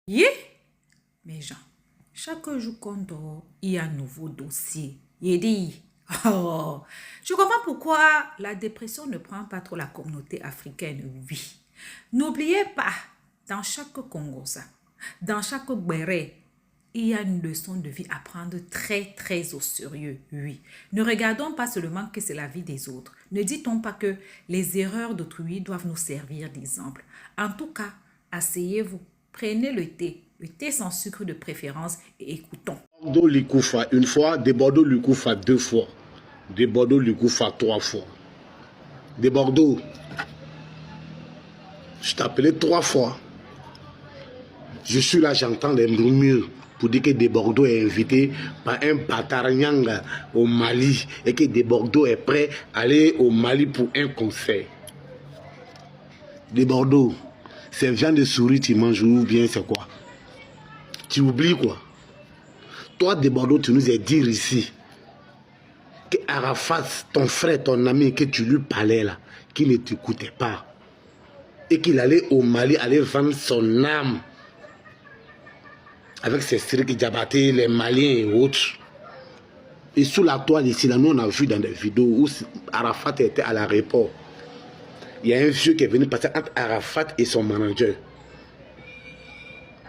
Yeah, mes gens, chaque jour qu'on dort, il y a un nouveau dossier. Il dit, oh, je comprends pourquoi la dépression ne prend pas trop la communauté africaine, oui. N'oubliez pas, dans chaque Congosa, dans chaque Béré, il y a une leçon de vie à prendre très au sérieux, oui. Ne regardons pas seulement que c'est la vie des autres. Ne dit-on pas que les erreurs d'autrui doivent nous servir d'exemple. En tout cas, asseyez-vous, prenez le thé sans sucre de préférence et écoutons. Bordeaux Likoufa une fois, de Bordeaux Likoufa deux fois, de Bordeaux Likoufa trois fois. De Bordeaux, je t'appelais trois fois. Je suis là, j'entends les murmures pour dire que De Bordeaux est invité par un Batarnyanga au Mali et que De Bordeaux est prêt à aller au Mali pour un concert. De Bordeaux, c'est viande de souris tu manges ou bien c'est quoi? Tu oublies quoi? Toi, De Bordeaux, tu nous as dit ici que Arafat, ton frère, ton ami, que tu lui parlais là, qu'il ne t'écoutait pas et qu'il allait au Mali aller vendre son âme avec ses striks Diabaté, les Maliens et autres. Et sous la toile ici, là, nous on a vu dans des vidéos où Arafat était à l'aéroport. Il y a un vieux qui est venu passer entre Arafat et son manager.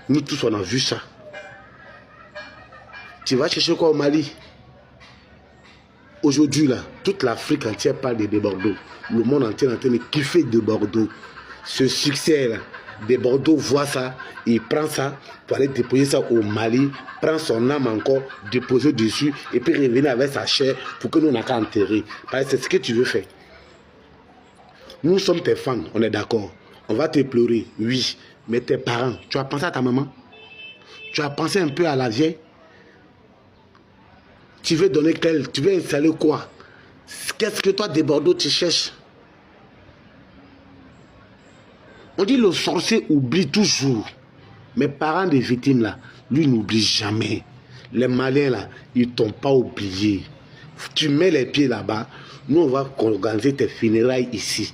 Nous tous on a vu ça. Tu vas chercher quoi au Mali? Aujourd'hui là, toute l'Afrique entière parle de Bordeaux. Le monde entier est en train de kiffer De Bordeaux. Ce succès là, De Bordeaux voit ça, il prend ça pour aller déposer ça au Mali, prend son âme encore, déposer dessus et puis revenir avec sa chair pour que nous n'ayons qu'à enterrer. Parce que c'est ce que tu veux faire. Nous sommes tes fans, on est d'accord. On va te pleurer, oui. Mais tes parents, tu as pensé à ta maman? Tu as pensé un peu à la vieille? Tu veux donner quel? Tu veux installer quoi? Qu'est-ce que toi, De Bordeaux, tu cherches? On dit le sorcier oublie toujours. Mes parents des victimes, là, lui n'oublie jamais. Les Maliens, là, ils ne t'ont pas oublié. Tu mets les pieds là-bas, nous, on va organiser tes funérailles ici.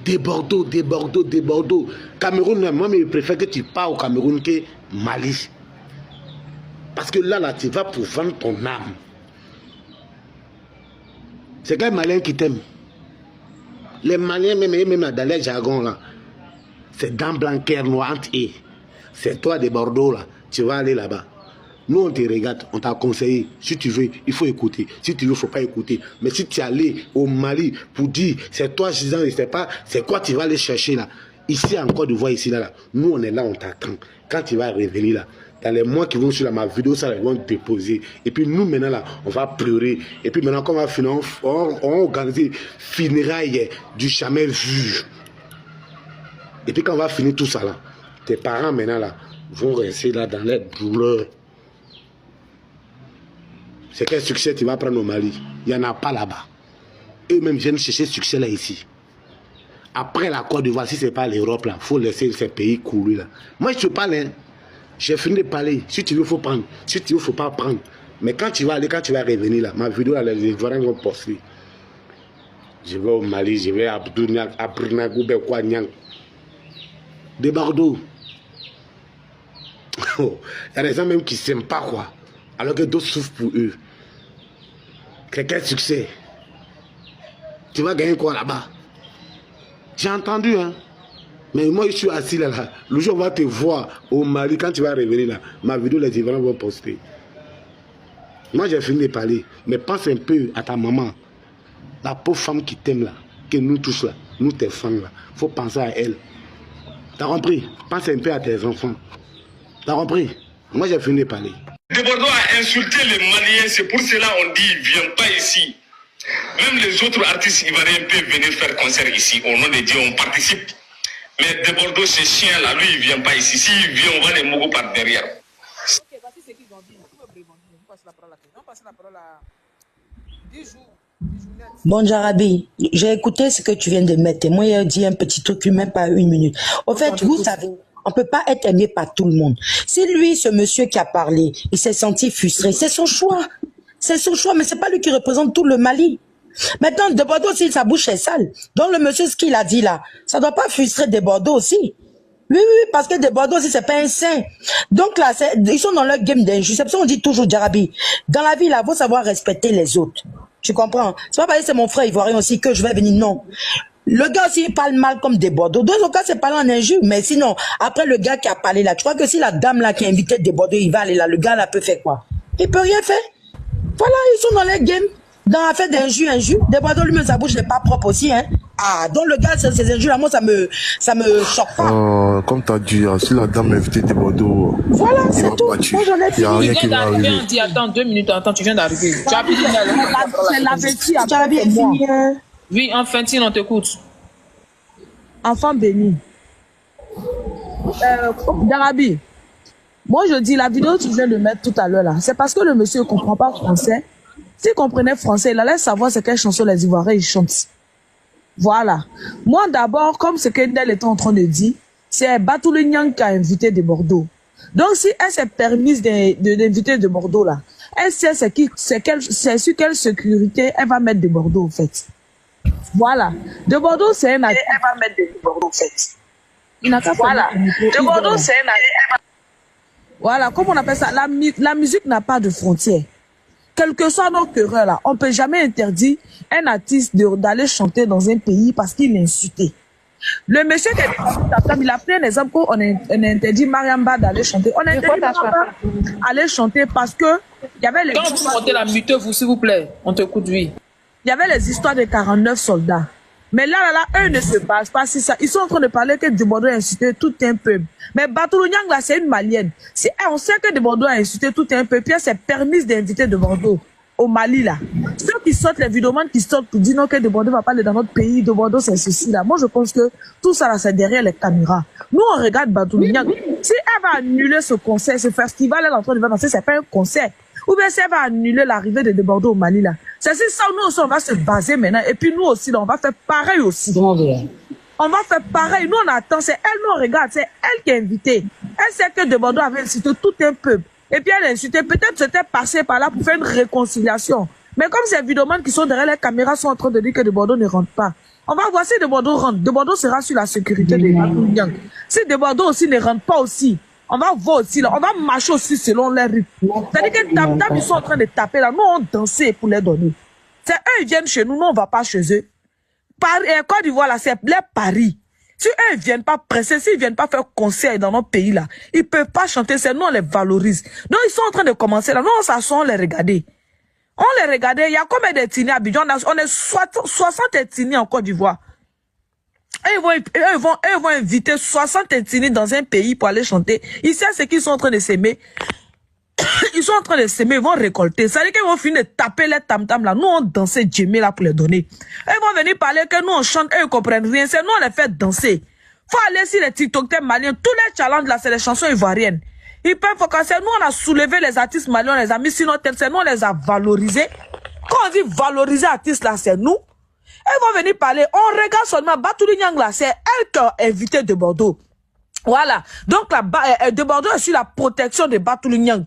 De Bordeaux, De Bordeaux, De Bordeaux. Cameroun, moi, je préfère que tu pars au Cameroun que Mali. Parce que là, tu vas pour vendre ton âme. C'est quel Malien qui t'aime? Les Maliens, même dans les jargons, là, c'est dents blanc, cœur noir, et c'est toi De Bordeaux, là, tu vas aller là-bas. Nous, on te regarde, on t'a conseillé. Si tu veux, il faut écouter. Si tu veux, il ne faut pas écouter. Mais si tu es allé au Mali pour dire, c'est toi, je ne sais pas, c'est quoi tu vas aller chercher là. Ici, en Côte d'Ivoire, ici, là, nous, on est là, on t'attend. Quand tu vas revenir là, dans les mois qui vont sur ma vidéo, ça, ils vont déposer. Et puis nous, maintenant, là, on va pleurer. Et puis maintenant, quand on va finir, on organise funérailles du jamais vu. Et puis quand on va finir tout ça, là, tes parents, maintenant, là, vont rester là dans les douleurs. C'est quel succès tu vas prendre au Mali? Il n'y en a pas là-bas. Eux-mêmes viennent chercher ce succès là ici. Après la Côte d'Ivoire, si ce n'est pas l'Europe, il faut laisser ces pays couler là. Moi, je te parle, hein. J'ai fini de parler. Si tu veux, il faut prendre. Si tu veux, il ne faut pas prendre. Mais quand tu vas aller, quand tu vas revenir là, ma vidéo, là, les Ivoiriens vont poster. Je vais au Mali, je vais à Brunagou, Bekwanyang. De Bordeaux. Il y a des gens même qui ne s'aiment pas, quoi. Alors que d'autres souffrent pour eux. Quel succès. Tu vas gagner quoi là-bas? J'ai entendu, hein. Mais moi, je suis assis là, là. Le jour où on va te voir au Mali, quand tu vas revenir là, ma vidéo, les Ivoiriens vont poster. Moi, j'ai fini de parler. Mais pense un peu à ta maman. La pauvre femme qui t'aime là, que nous tous là, nous tes fans là. Il faut penser à elle. T'as compris? Pense un peu à tes enfants. T'as compris? Moi, j'ai fini de parler. De Bordeaux a insulté les Maliens, c'est pour cela on dit viens pas ici. Même les autres artistes ivoiriens peuvent venir faire concert ici. Au nom de Dieu, on participe. Mais De Bordeaux, ce chien-là, lui, il vient pas ici. S'il vient, on va les mogo par derrière. Ok, voici ce qu'ils ont dit. On passe la parole à quelqu'un. On passe la parole à 10 jours. 10 jours net. Bon, Jarabi, j'ai écouté ce que tu viens de mettre. Moi, il dit un petit truc, même pas une minute. Au fait, vous savez, on peut pas être aimé par tout le monde. Si lui, ce monsieur qui a parlé, il s'est senti frustré, c'est son choix. C'est son choix, mais c'est pas lui qui représente tout le Mali. Maintenant, De Bordeaux aussi, sa bouche est sale. Donc, le monsieur, ce qu'il a dit là, ça doit pas frustrer De Bordeaux aussi. Oui, oui, parce que de Bordeaux aussi, c'est pas un saint. Donc là, ils sont dans leur game d'injustice. C'est pour ça qu'on dit toujours, Djarabi, dans la vie, là, il faut savoir respecter les autres. Tu comprends? C'est pas parce que c'est mon frère ivoirien aussi que je vais venir, non. Le gars aussi, il parle mal comme des Bordeaux. Dans son cas, c'est parler en injure. Mais sinon, après le gars qui a parlé là, tu crois que si la dame là qui a invité des Bordeaux, il va aller là, le gars là peut faire quoi? Il peut rien faire. Voilà, ils sont dans leur game. Dans l'affaire d'injure, des Bordeaux, lui-même, sa bouche n'est pas propre aussi, hein. Ah, donc le gars, ces injures-là, moi, ça me choque pas. Comme tu as dit, si la dame a invité des Bordeaux, Voilà, il c'est va tout. battre. Moi, j'en ai Il n'y a fini. rien Tu qui viens va d'arriver, arriver. on dit attends 2 minutes, attends, tu viens d'arriver. Tu as plus C'est la vêtue Tu as après bien moi. fini, hein. Oui, enfin, on t'écoute. Enfant béni. Darabi, moi je dis la vidéo que tu viens de mettre tout à l'heure là, c'est parce que le monsieur ne comprend pas français. S'il comprenait français, il allait savoir c'est quelle chanson les Ivoiriens ils chantent. Voilà. Moi d'abord, comme ce que Ndel était en train de dire, c'est Batoulou Nyang qui a invité de Bordeaux. Donc si elle s'est permise d'inviter de Bordeaux là, elle sait c'est sur quelle sécurité elle va mettre de Bordeaux en fait. Voilà. De Bordeaux, c'est un artiste. Elle va mettre de Bordeaux en fait. Il n'a qu'à voilà. De Bordeaux, c'est un artiste. Voilà, comme on appelle ça, la musique n'a pas de frontières. Quel que soit nos querelles là, on ne peut jamais interdire un artiste d'aller chanter dans un pays parce qu'il est insulté. Le monsieur qui il a pris un exemple où on a interdit Mariamba d'aller chanter. On a interdit Mariamba d'aller chanter parce que il y avait les... Quand vous montez la muteuse, s'il vous plaît, on t'écoute, oui. Il y avait les histoires de 49 soldats. Mais là, eux ne se basent pas sur ça. Ils sont en train de parler que de Bordeaux a insulté tout un peuple. Mais Batoulou Nyang, là, c'est une malienne. On sait que de Bordeaux a insulté tout un peuple. Puis elle s'est permise d'inviter de Bordeaux au Mali, là. Ceux qui sortent, les vidéomans qui sortent pour dire non, que de Bordeaux va pas aller dans notre pays, de Bordeaux, c'est ceci, là. Moi, je pense que tout ça, là, c'est derrière les caméras. Nous, on regarde Batoulou Nyang. Si elle va annuler ce concert, ce festival, elle est en train de danser, c'est pas un concert. Ou bien si elle va annuler l'arrivée de Bordeaux au Mali, là. C'est ça, nous aussi, on va se baser maintenant. Et puis nous aussi, là, on va faire pareil aussi. On va faire pareil. Nous, on attend. C'est elle, nous, on regarde. C'est elle qui est invitée. Elle sait que de Bordeaux avait insulté tout un peuple. Et puis elle a insulté. Peut-être c'était passé par là pour faire une réconciliation. Mais comme ces vidéomans qui sont derrière les caméras sont en train de dire que de Bordeaux ne rentre pas, on va voir si de Bordeaux rentre. De Bordeaux sera sur la sécurité de Batoulou Nyang. Si de Bordeaux aussi ne rentre pas aussi, on va voir aussi là, on va marcher aussi selon les rythmes. C'est-à-dire que ils sont en train de taper là, nous on dansait pour les donner. C'est eux ils viennent chez nous, nous on va pas chez eux. Côte d'Ivoire là, c'est les paris. Si eux ils viennent pas presser, s'ils viennent pas faire concert dans notre pays là, ils peuvent pas chanter, c'est nous on les valorise. Donc ils sont en train de commencer là, nous on s'assoit, on les regarder. On les regardait, il y a combien d'ethnies à Abidjan? On est 60 ethnies en Côte d'Ivoire. Ils vont inviter 60 ethnies dans un pays pour aller chanter. Ils savent ce qu'ils sont en train de s'aimer. Ils sont en train de s'aimer, ils vont récolter. Ça veut dire qu'ils vont finir de taper les tam-tam là. Nous, on dansait Djemé là pour les donner. Ils vont venir parler que nous, on chante, eux, ils comprennent rien. C'est nous, on les fait danser. Faut aller sur les TikTok maliens. Tous les challenges là, c'est les chansons ivoiriennes. Ils peuvent focuser. Nous, on a soulevé les artistes maliens, on les a mis sur notre tête. C'est nous, on les a valorisés. Quand on dit valoriser artistes là, c'est nous. Elles vont venir parler. On regarde seulement Batoulou Nyang là. C'est elle qui a invité de Bordeaux. Voilà. Donc là, de Bordeaux est sur la protection de Batoulou Nyang.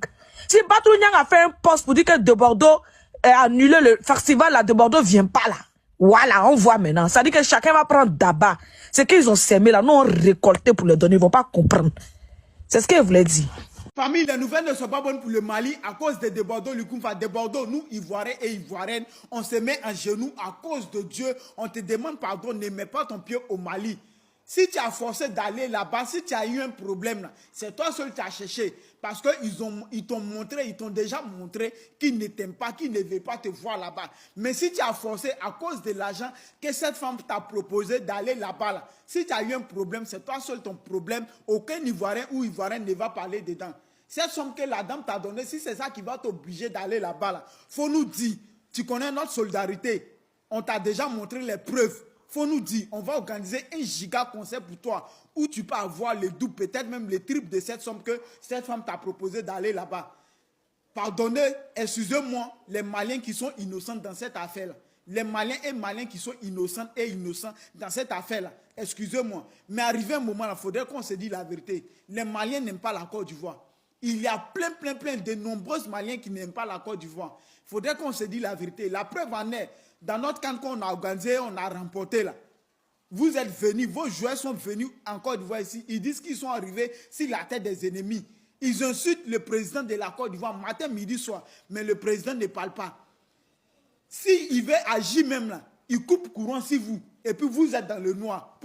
Si Batoulou Nyang a fait un post pour dire que de Bordeaux a annulé le festival là, de Bordeaux vient pas là. Voilà, on voit maintenant. Ça dit que chacun va prendre d'abord. C'est qu'ils ont sémé là. Nous, on récolté pour les donner. Ils vont pas comprendre. C'est ce qu'elle voulait dire. Famille, les nouvelles ne sont pas bonnes pour le Mali à cause de Bordeaux, Lukumfa. De Bordeaux, nous, Ivoiriens et Ivoiriennes, on se met à genoux à cause de Dieu. On te demande pardon, ne mets pas ton pied au Mali. Si tu as forcé d'aller là-bas, si tu as eu un problème, c'est toi seul qui as cherché. Parce qu'ils t'ont montré, ils t'ont déjà montré qu'ils ne t'aiment pas, qu'ils ne veulent pas te voir là-bas. Mais si tu as forcé à cause de l'argent que cette femme t'a proposé d'aller là-bas, là, si tu as eu un problème, c'est toi seul ton problème. Aucun Ivoirien ou Ivoirienne ne va parler dedans. Cette somme que la dame t'a donnée, si c'est ça qui va t'obliger d'aller là-bas, là, faut nous dire, tu connais notre solidarité. On t'a déjà montré les preuves. Faut nous dire, on va organiser un giga concert pour toi où tu peux avoir le double, peut-être même le triple de cette somme que cette femme t'a proposé d'aller là-bas. Pardonnez, excusez-moi, les Maliens qui sont innocents dans cette affaire-là. Les Maliens et Maliens qui sont innocents et innocents dans cette affaire-là. Excusez-moi. Mais arrivé un moment, il faudrait qu'on se dise la vérité. Les Maliens n'aiment pas la Côte d'Ivoire. Il y a plein de nombreux Maliens qui n'aiment pas la Côte d'Ivoire. Il faudrait qu'on se dise la vérité. La preuve en est, dans notre camp qu'on a organisé, on a remporté là. Vous êtes venus, vos joueurs sont venus en Côte d'Ivoire ici. Ils disent qu'ils sont arrivés sur la tête des ennemis. Ils insultent le président de la Côte d'Ivoire matin, midi, soir. Mais le président ne parle pas. S'il veut agir même là, il coupe courant sur vous. Et puis vous êtes dans le noir.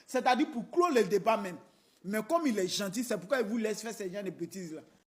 C'est-à-dire pour clore le débat même. Mais comme il est gentil, c'est pourquoi il vous laisse faire ces gens de bêtises là.